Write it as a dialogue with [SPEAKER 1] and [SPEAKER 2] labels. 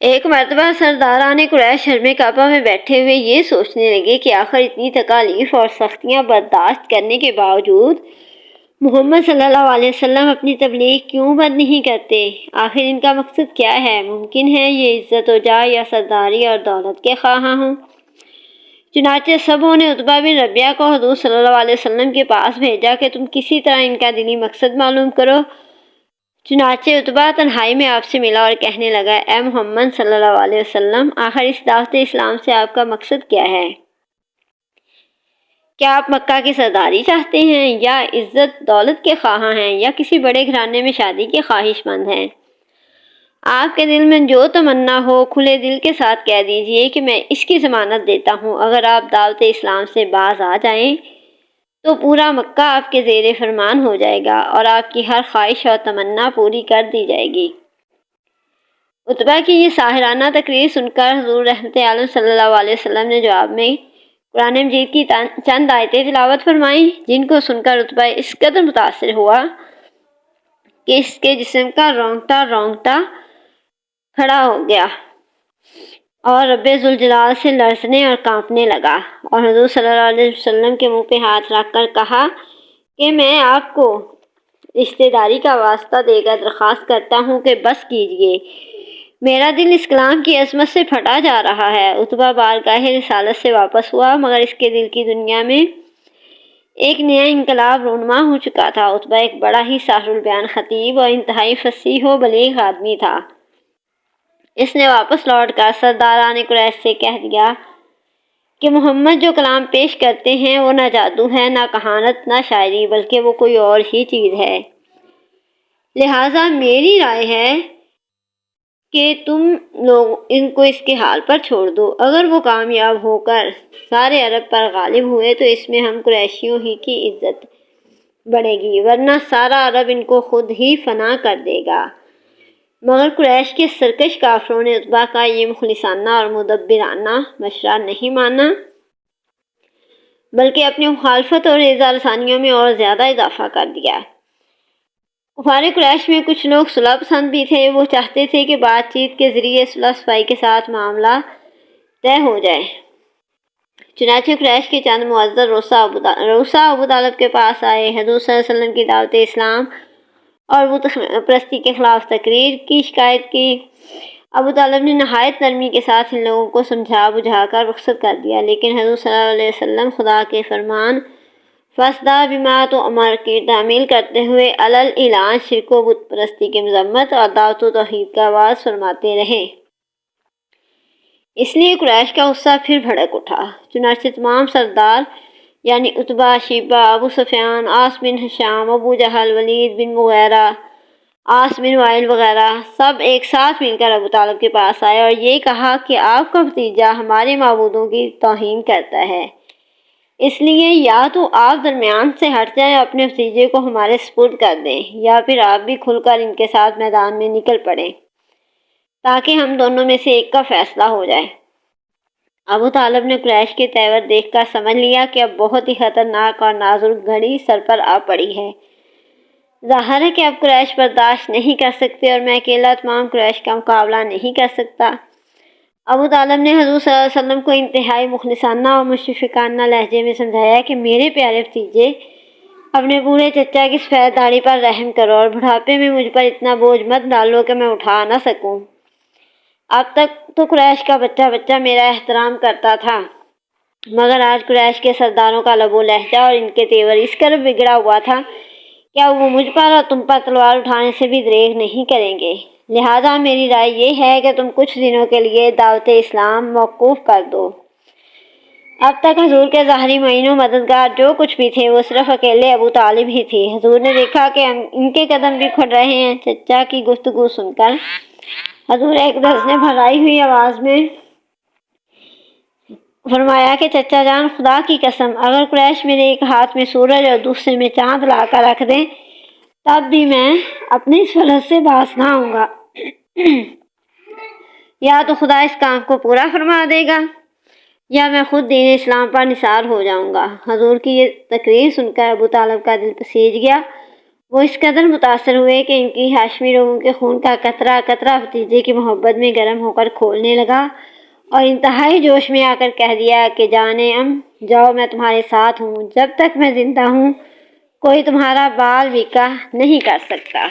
[SPEAKER 1] ایک مرتبہ سرداران قریش حرم کعبہ میں بیٹھے ہوئے یہ سوچنے لگے کہ آخر اتنی تکالیف اور سختیاں برداشت کرنے کے باوجود محمد صلی اللہ علیہ وسلم اپنی تبلیغ کیوں بند نہیں کرتے؟ آخر ان کا مقصد کیا ہے؟ ممکن ہے یہ عزت و جاہ یا سرداری اور دولت کے خواہاں ہوں۔ چنانچہ سبوں نے عتبہ بن ربیعہ کو حضور صلی اللہ علیہ وسلم کے پاس بھیجا کہ تم کسی طرح ان کا دلی مقصد معلوم کرو۔ چنانچہ عتبہ تنہائی میں آپ سے ملا اور کہنے لگا، اے محمد صلی اللہ علیہ وسلم، آخر اس دعوت اسلام سے آپ کا مقصد کیا ہے؟ کیا آپ مکہ کی سرداری چاہتے ہیں، یا عزت دولت کے خواہاں ہیں، یا کسی بڑے گھرانے میں شادی کے خواہش مند ہیں؟ آپ کے دل میں جو تمنا ہو کھلے دل کے ساتھ کہہ دیجئے کہ میں اس کی ضمانت دیتا ہوں، اگر آپ دعوت اسلام سے باز آ جائیں تو پورا مکہ آپ کے زیر فرمان ہو جائے گا اور آپ کی ہر خواہش اور تمنا پوری کر دی جائے گی۔ عتبہ کی یہ ساحرانہ تقریر سن کر حضور رحمت عالم صلی اللہ علیہ وسلم نے جواب میں قرآن مجید کی چند آیتیں تلاوت فرمائیں، جن کو سن کر عتبہ اس قدر متاثر ہوا کہ اس کے جسم کا رونگٹا کھڑا ہو گیا اور رب ذوالجلال سے لرزنے اور کانپنے لگا، اور حضور صلی اللہ علیہ وسلم کے منہ پہ ہاتھ رکھ کر کہا کہ میں آپ کو رشتہ داری کا واسطہ دے کر درخواست کرتا ہوں کہ بس کیجئے، میرا دل اس کلام کی عظمت سے پھٹا جا رہا ہے۔ عتبہ بارگاہ رسالت سے واپس ہوا، مگر اس کے دل کی دنیا میں ایک نیا انقلاب رونما ہو چکا تھا۔ عتبہ ایک بڑا ہی ساحر البیان خطیب اور انتہائی فصیح و بلیغ آدمی تھا۔ اس نے واپس لوٹ کر سرداران قریش سے کہہ دیا کہ محمد جو کلام پیش کرتے ہیں وہ نہ جادو ہے، نہ کہانت، نہ شاعری، بلکہ وہ کوئی اور ہی چیز ہے۔ لہٰذا میری رائے ہے کہ تم لوگ ان کو اس کے حال پر چھوڑ دو۔ اگر وہ کامیاب ہو کر سارے عرب پر غالب ہوئے تو اس میں ہم قریشیوں ہی کی عزت بڑھے گی، ورنہ سارا عرب ان کو خود ہی فنا کر دے گا۔ مگر قریش کے سرکش کافروں نے عتبہ کا یہ مخلصانہ اور مدبرانہ مشورہ نہیں مانا، بلکہ اپنی مخالفت اور اعزار ثانیوں میں اور زیادہ اضافہ کر دیا۔ کفار قریش میں کچھ لوگ صلح پسند بھی تھے، وہ چاہتے تھے کہ بات چیت کے ذریعے صلح صفائی کے ساتھ معاملہ طے ہو جائے۔ چنانچہ قریش کے چند معزز روسا ابو طالب کے پاس آئے، حضور صلی اللہ علیہ وسلم کی دعوت اسلام اور بت پرستی کے خلاف تقریر کی شکایت کی۔ ابو طالب نے نہایت نرمی کے ساتھ ان لوگوں کو سمجھا بجھا کر رخصت کر دیا، لیکن حضور صلی اللہ علیہ وسلم خدا کے فرمان فَاصْدَعْ بِمَا تُؤْمَرُ کی تعمیل کرتے ہوئے علل اعلان شرک و بت پرستی کی مذمت اور دعوت و توحید کا آغاز فرماتے رہے۔ اس لیے قریش کا غصہ پھر بھڑک اٹھا، چنانچہ تمام سردار یعنی عتبہ، شیبہ، ابو سفیان، عاص بن ہشام، ابو جہل، ولید بن مغیرہ، عاص بن وائل وغیرہ سب ایک ساتھ مل کر ابو طالب کے پاس آئے اور یہ کہا کہ آپ کا بھتیجا ہمارے معبودوں کی توہین کرتا ہے، اس لیے یا تو آپ درمیان سے ہٹ جائیں اور اپنے بھتیجے کو ہمارے سپرد کر دیں، یا پھر آپ بھی کھل کر ان کے ساتھ میدان میں نکل پڑیں تاکہ ہم دونوں میں سے ایک کا فیصلہ ہو جائے۔ ابو طالب نے قریش کے تیور دیکھ کر سمجھ لیا کہ اب بہت ہی خطرناک اور نازک گھڑی سر پر آ پڑی ہے۔ ظاہر ہے کہ اب قریش برداشت نہیں کر سکتے اور میں اکیلا تمام قریش کا مقابلہ نہیں کر سکتا۔ ابو طالب نے حضور صلی اللہ علیہ وسلم کو انتہائی مخلصانہ اور مشفقانہ لہجے میں سمجھایا کہ میرے پیارے بھتیجے، اپنے بوڑھے چچا کی سفید داڑھی پر رحم کرو اور بڑھاپے میں مجھ پر اتنا بوجھ مت ڈالو کہ میں اٹھا نہ سکوں۔ اب تک تو قریش کا بچہ بچہ میرا احترام کرتا تھا، مگر آج قریش کے سرداروں کا لب و لہجہ اور ان کے تیور اس قدر بگڑا ہوا تھا کہ اب وہ مجھ پر اور تم پر تلوار اٹھانے سے بھی دریغ نہیں کریں گے۔ لہٰذا میری رائے یہ ہے کہ تم کچھ دنوں کے لیے دعوت اسلام موقوف کر دو۔ اب تک حضور کے ظاہری معین و مددگار جو کچھ بھی تھے وہ صرف اکیلے ابو طالب ہی تھے۔ حضور نے دیکھا کہ ان کے قدم بھی کھڑ رہے ہیں۔ چچا کی گفتگو سن کر حضور ایک دھڑسنے بھرائی ہوئی آواز میں فرمایا کہ چچا جان، خدا کی قسم اگر قریش میرے ایک ہاتھ میں سورج اور دوسرے میں چاند لا کر رکھ دیں تب بھی میں اپنی اس فلس سے باز نہ آؤں گا۔ یا تو خدا اس کام کو پورا فرما دے گا یا میں خود دین اسلام پر نثار ہو جاؤں گا۔ حضور کی یہ تقریر سن کر ابو طالب کا دل پسیج گیا وہ اس قدر متاثر ہوئے کہ ان کی ہاشمی لوگوں کے خون کا قطرہ قطرہ بھتیجے کی محبت میں گرم ہو کر کھولنے لگا اور انتہائی جوش میں آ کر کہہ دیا کہ جانے جاؤ، میں تمہارے ساتھ ہوں، جب تک میں زندہ ہوں کوئی تمہارا بال بیکا نہیں کر سکتا۔